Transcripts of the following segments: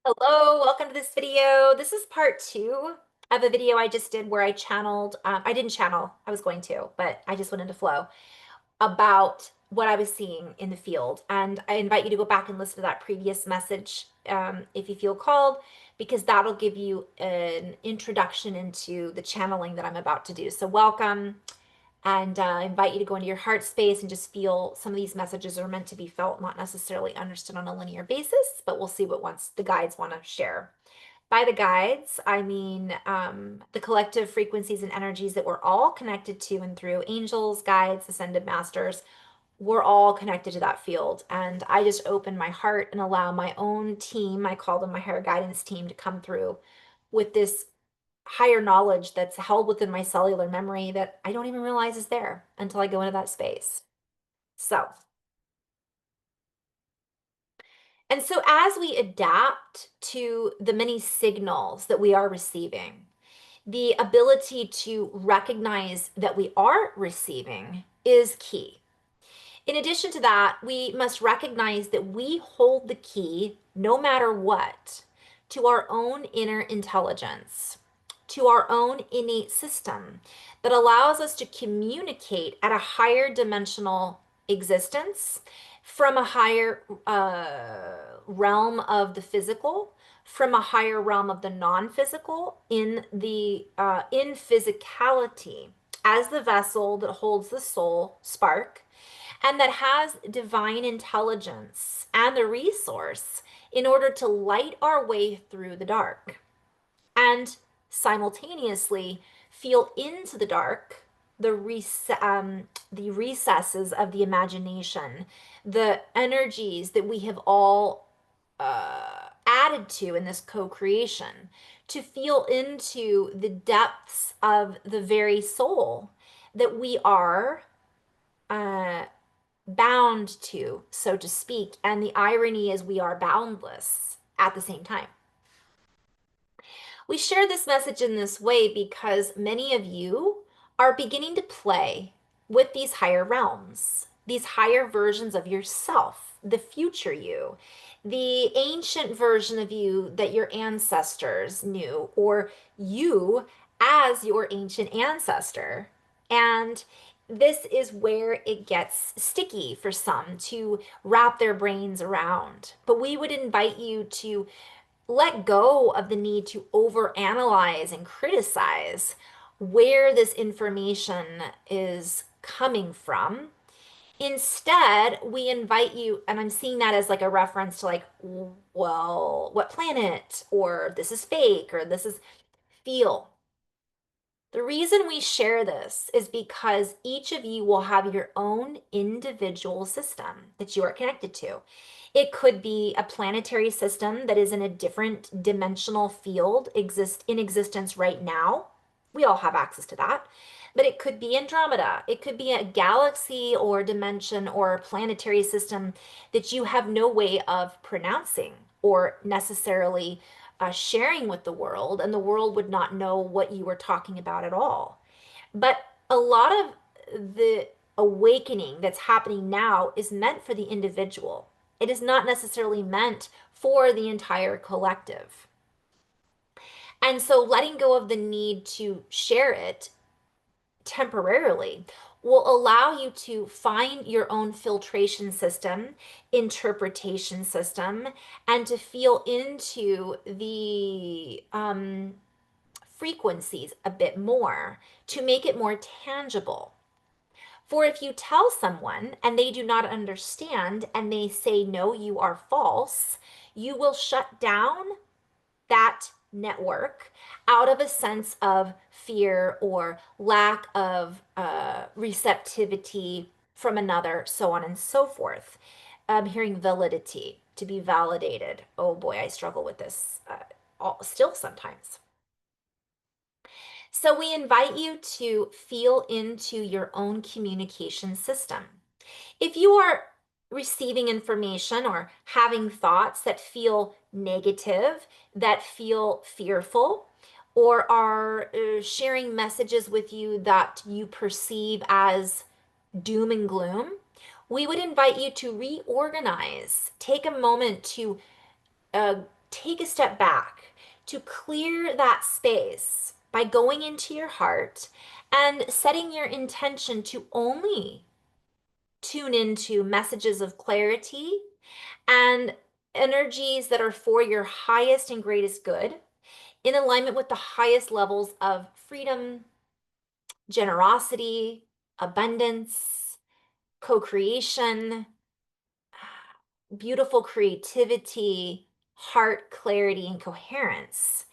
Hello, welcome to this video. This is part two of a video I just did where I channeled, I didn't channel, I was going to, but I just went into flow about what I was seeing in the field. And I invite you to go back and listen to that previous message if you feel called, because that'll give you an introduction into the channeling that I'm about to do. So welcome, and I invite you to go into your heart space and just feel some of these messages are meant to be felt, not necessarily understood on a linear basis, but we'll see what the guides want to share. By the guides, I mean the collective frequencies and energies that we're all connected to and through angels, guides, ascended masters. We're all connected to that field. And I just open my heart and allow my own team, I call them my higher guidance team, to come through with this higher knowledge that's held within my cellular memory that I don't even realize is there until I go into that space. So, and so as we adapt to the many signals that we are receiving, the ability to recognize that we are receiving is key. In addition to that, we must recognize that we hold the key, no matter what, to our own inner intelligence, to our own innate system that allows us to communicate at a higher dimensional existence from a higher realm of the physical, from a higher realm of the non-physical, in physicality as the vessel that holds the soul spark and that has divine intelligence and the resource in order to light our way through the dark and simultaneously feel into the dark, the recesses of the imagination, the energies that we have all added to in this co-creation, to feel into the depths of the very soul that we are bound to, so to speak. And the irony is we are boundless at the same time. We share this message in this way because many of you are beginning to play with these higher realms, these higher versions of yourself, the future you, the ancient version of you that your ancestors knew, or you as your ancient ancestor. And this is where it gets sticky for some to wrap their brains around. But we would invite you to let go of the need to overanalyze and criticize where this information is coming from. Instead, we invite you, and I'm seeing that as like a reference to like, well, what planet, or this is fake, or this is feel. The reason we share this is because each of you will have your own individual system that you are connected to. It could be a planetary system that is in a different dimensional field in existence right now. We all have access to that. But it could be Andromeda. It could be a galaxy or dimension or planetary system that you have no way of pronouncing or necessarily sharing with the world, and the world would not know what you were talking about at all. But a lot of the awakening that's happening now is meant for the individual. It is not necessarily meant for the entire collective. And so letting go of the need to share it temporarily will allow you to find your own filtration system, interpretation system, and to feel into the frequencies a bit more to make it more tangible. For if you tell someone and they do not understand and they say, no, you are false, you will shut down that network out of a sense of fear or lack of receptivity from another, so on and so forth. Hearing validity, to be validated. Oh boy, I struggle with this still sometimes. So we invite you to feel into your own communication system. If you are receiving information or having thoughts that feel negative, that feel fearful, or are sharing messages with you that you perceive as doom and gloom, we would invite you to reorganize. Take a moment to uh, take a step back, to clear that space by going into your heart and setting your intention to only tune into messages of clarity and energies that are for your highest and greatest good, in alignment with the highest levels of freedom, generosity, abundance, co creation, beautiful creativity, heart clarity, and coherence.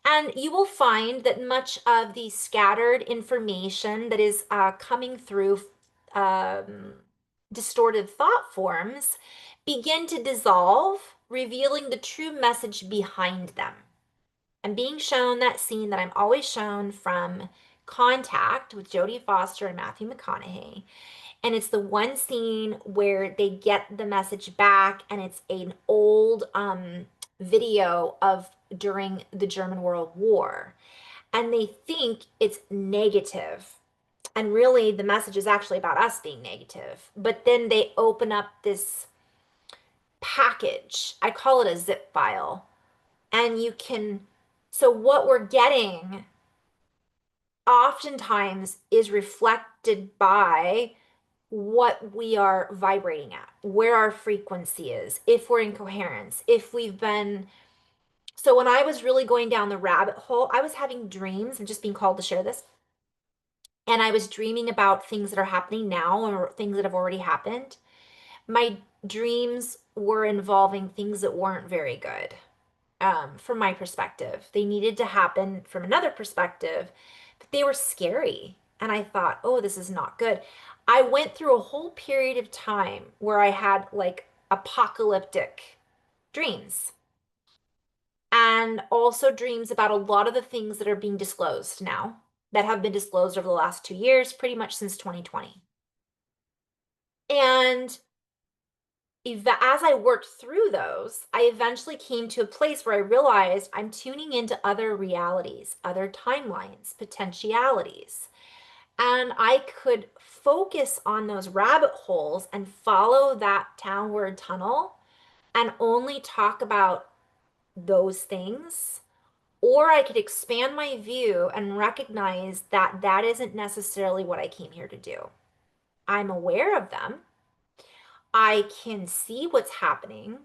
And you will find that much of the scattered information that is coming through um, distorted thought forms begin to dissolve, revealing the true message behind them. I'm being shown that scene that I'm always shown from Contact with Jodie Foster and Matthew McConaughey. And it's the one scene where they get the message back, and it's an old video of during the German World War. And they think it's negative. And really, the message is actually about us being negative. But then they open up this package. I call it a zip file. And you can, so what we're getting oftentimes is reflected by what we are vibrating at, where our frequency is, if we're in coherence, if we've been. So when I was really going down the rabbit hole, I was having dreams and just being called to share this. And I was dreaming about things that are happening now or things that have already happened. My dreams were involving things that weren't very good, from my perspective. They needed to happen from another perspective, but they were scary. And I thought, oh, this is not good. I went through a whole period of time where I had like apocalyptic dreams, and also dreams about a lot of the things that are being disclosed now, that have been disclosed over the last 2 years, pretty much since 2020. And as I worked through those, I eventually came to a place where I realized I'm tuning into other realities, other timelines, potentialities. And I could focus on those rabbit holes and follow that downward tunnel and only talk about those things. Or I could expand my view and recognize that that isn't necessarily what I came here to do. I'm aware of them. I can see what's happening,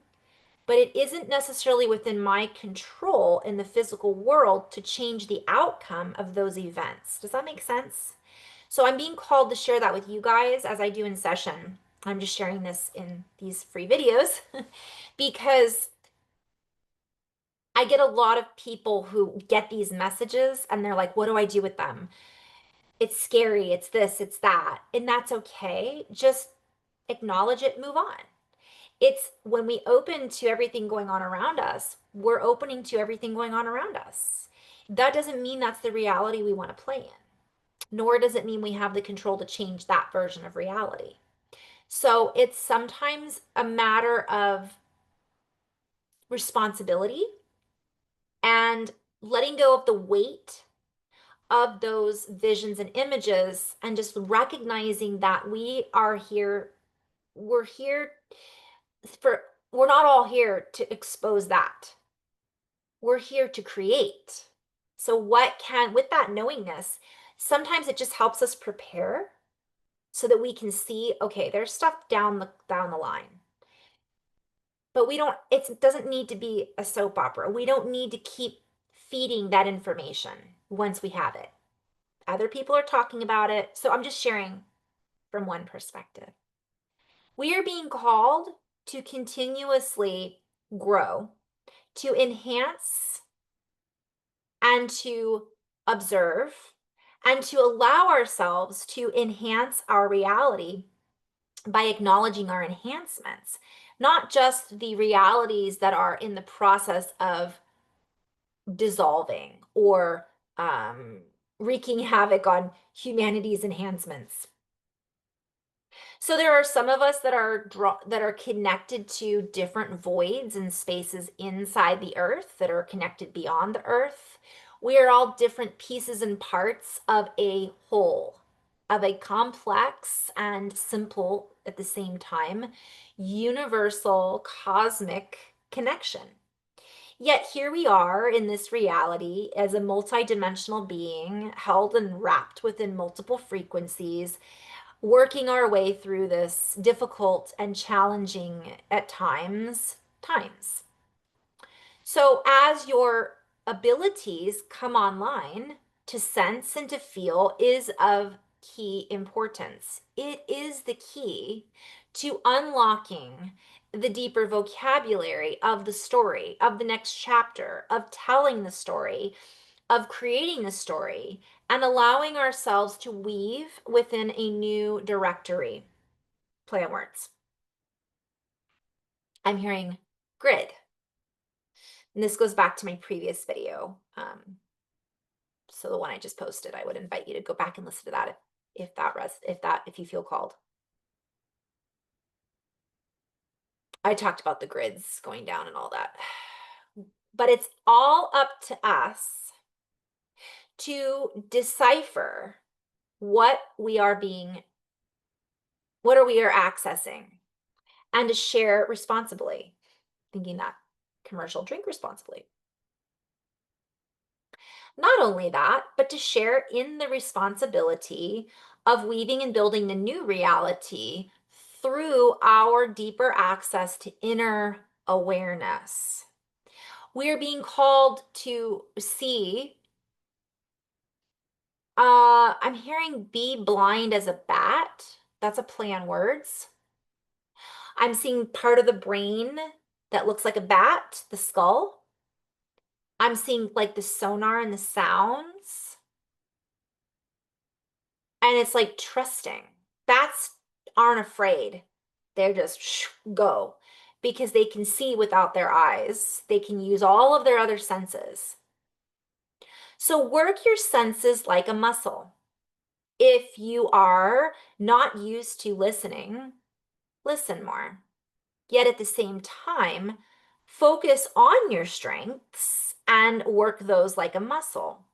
but it isn't necessarily within my control in the physical world to change the outcome of those events. Does that make sense? So I'm being called to share that with you guys as I do in session. I'm just sharing this in these free videos because I get a lot of people who get these messages and they're like, what do I do with them? It's scary, it's this, it's that. And that's okay. Just acknowledge it, move on. It's when we open to everything going on around us, we're opening to everything going on around us. That doesn't mean that's the reality we want to play in, nor does it mean we have the control to change that version of reality. So it's sometimes a matter of responsibility and letting go of the weight of those visions and images and just recognizing that we are here. We're here for, we're not all here to expose that. We're here to create. So what can, with that knowingness, sometimes it just helps us prepare so that we can see, okay, there's stuff down the line. But we don't, it doesn't need to be a soap opera. We don't need to keep feeding that information once we have it. Other people are talking about it. So I'm just sharing from one perspective. We are being called to continuously grow, to enhance and to observe, and to allow ourselves to enhance our reality by acknowledging our enhancements, not just the realities that are in the process of dissolving or wreaking havoc on humanity's enhancements. So there are some of us that are connected to different voids and spaces inside the earth that are connected beyond the earth. We are all different pieces and parts of a whole, of a complex and simple at the same time, universal cosmic connection. Yet here we are in this reality as a multidimensional being held and wrapped within multiple frequencies, working our way through this difficult and challenging at times. So as your abilities come online, to sense and to feel is of key importance. It is the key to unlocking the deeper vocabulary of the story, of the next chapter, of telling the story, of creating the story, and allowing ourselves to weave within a new directory. Play on words. I'm hearing grid. And this goes back to my previous video. So the one I just posted, I would invite you to go back and listen to that if you feel called. I talked about the grids going down and all that. But it's all up to us to decipher what we are accessing, and to share responsibly, thinking that commercial, drink responsibly. Not only that, but to share in the responsibility of weaving and building the new reality through our deeper access to inner awareness. We are being called to see, I'm hearing be blind as a bat. That's a play on words. I'm seeing part of the brain that looks like a bat, the skull. I'm seeing like the sonar and the sounds. And it's like trusting. Bats aren't afraid. They're just go, because they can see without their eyes. They can use all of their other senses. So work your senses like a muscle. If you are not used to listening, listen more. Yet at the same time, focus on your strengths and work those like a muscle.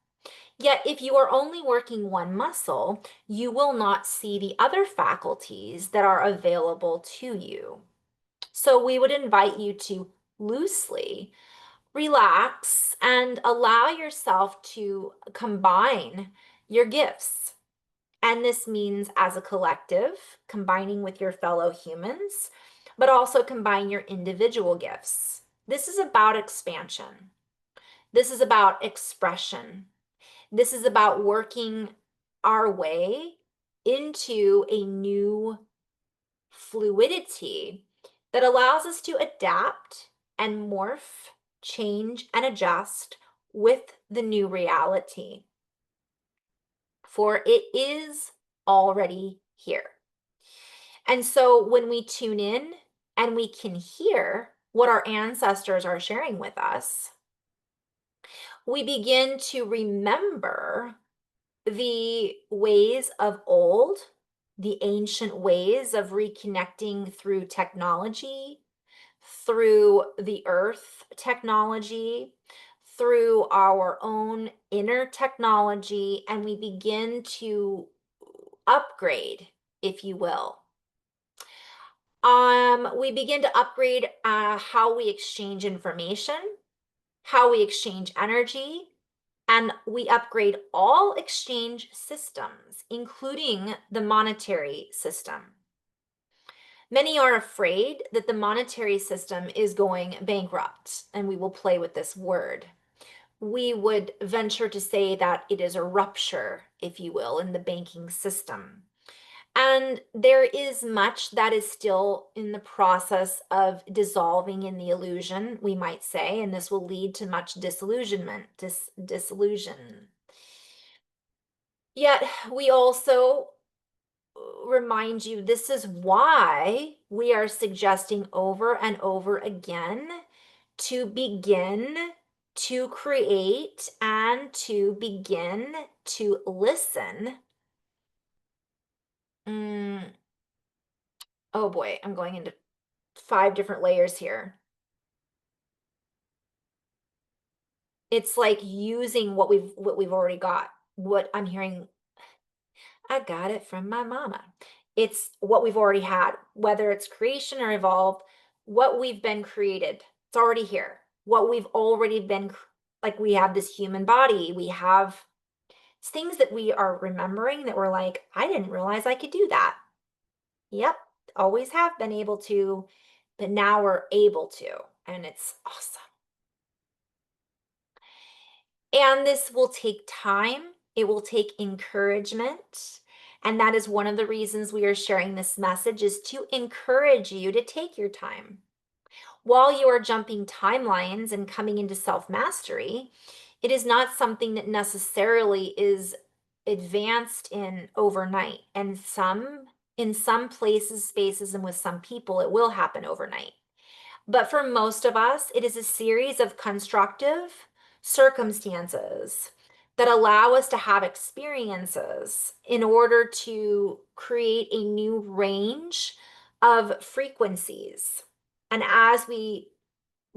Yet if you are only working one muscle, you will not see the other faculties that are available to you. So we would invite you to loosely relax and allow yourself to combine your gifts. And this means as a collective, combining with your fellow humans, but also combine your individual gifts. This is about expansion. This is about expression. This is about working our way into a new fluidity that allows us to adapt and morph, change, and adjust with the new reality. For it is already here. And so when we tune in and we can hear what our ancestors are sharing with us, we begin to remember the ways of old, the ancient ways of reconnecting through technology, through the earth technology, through our own inner technology, and we begin to upgrade, if you will. We begin to upgrade how we exchange information, how we exchange energy, and we upgrade all exchange systems, including the monetary system. Many are afraid that the monetary system is going bankrupt, and we will play with this word. We would venture to say that it is a rupture, if you will, in the banking system. And there is much that is still in the process of dissolving in the illusion, we might say, and this will lead to much disillusionment, disillusion. Yet we also remind you this is why we are suggesting over and over again to begin to create and to begin to listen. Oh boy, I'm going into 5 different layers here. It's like using what we've already got. What I'm hearing, I got it from my mama. It's what we've already had, whether it's creation or evolved, what we've been created. It's already here. what we've already been, like, we have this human body, we have things that we are remembering that we're like, I didn't realize I could do that. Yep, always have been able to, but now we're able to, and it's awesome. And this will take time, it will take encouragement. And that is one of the reasons we are sharing this message, is to encourage you to take your time. While you are jumping timelines and coming into self mastery, it is not something that necessarily is advanced in overnight. And in some places, spaces, and with some people, it will happen overnight. But for most of us, it is a series of constructive circumstances that allow us to have experiences in order to create a new range of frequencies. And as we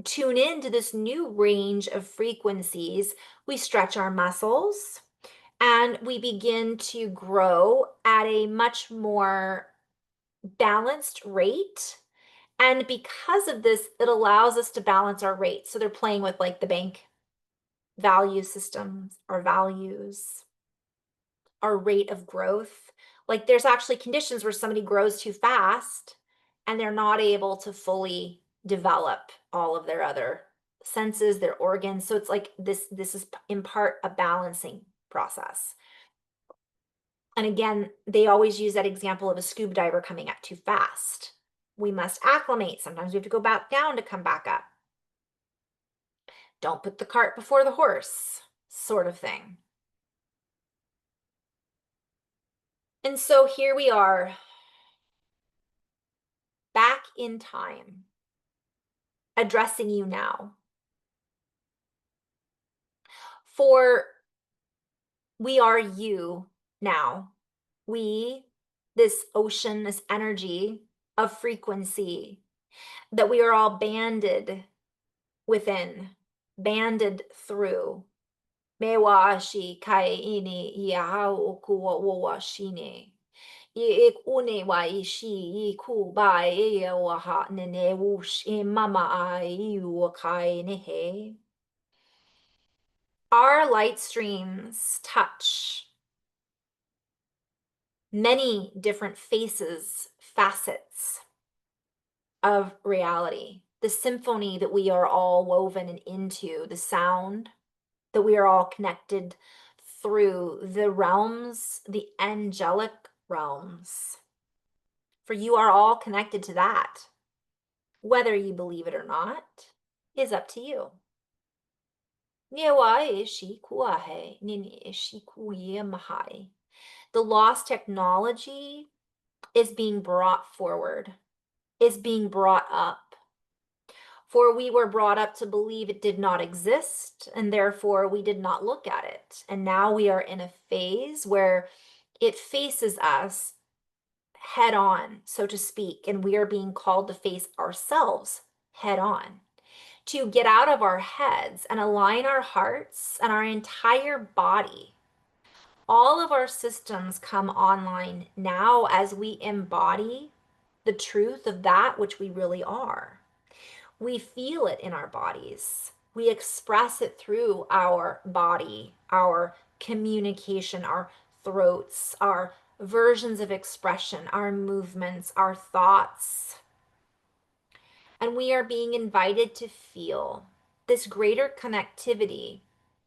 tune into this new range of frequencies, we stretch our muscles and we begin to grow at a much more balanced rate. And because of this, it allows us to balance our rates. So they're playing with like the bank value systems, our values, our rate of growth. Like there's actually conditions where somebody grows too fast and they're not able to fully develop all of their other senses, their organs. So it's like this is in part a balancing process. And again, they always use that example of a scuba diver coming up too fast. We must acclimate. Sometimes we have to go back down to come back up. Don't put the cart before the horse, sort of thing. And so here we are, back in time, addressing you now. For we are you now. We, this ocean, this energy of frequency that we are all banded within, banded through. Mewa shi kai ini ia o ku wa shine. I une wa ishi I ku ba e wa ha ne ne wush I mama I wa kai ne he. Our light streams touch many different faces, facets of reality. The symphony that we are all woven into, the sound that we are all connected through, the realms, the angelic realms. For you are all connected to that. Whether you believe it or not is up to you. The lost technology is being brought forward, is being brought up. For we were brought up to believe it did not exist, and therefore we did not look at it. And now we are in a phase where it faces us head on, so to speak, and we are being called to face ourselves head on, to get out of our heads and align our hearts and our entire body. All of our systems come online now as we embody the truth of that which we really are. We feel it in our bodies. We express it through our body, our communication, our throats, our versions of expression, our movements, our thoughts. And we are being invited to feel this greater connectivity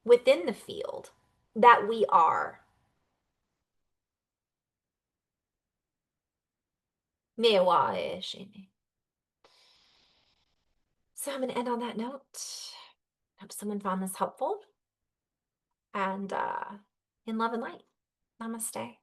within the field that we are. So I'm going to end on that note. Hope someone found this helpful. And in love and light. Namaste.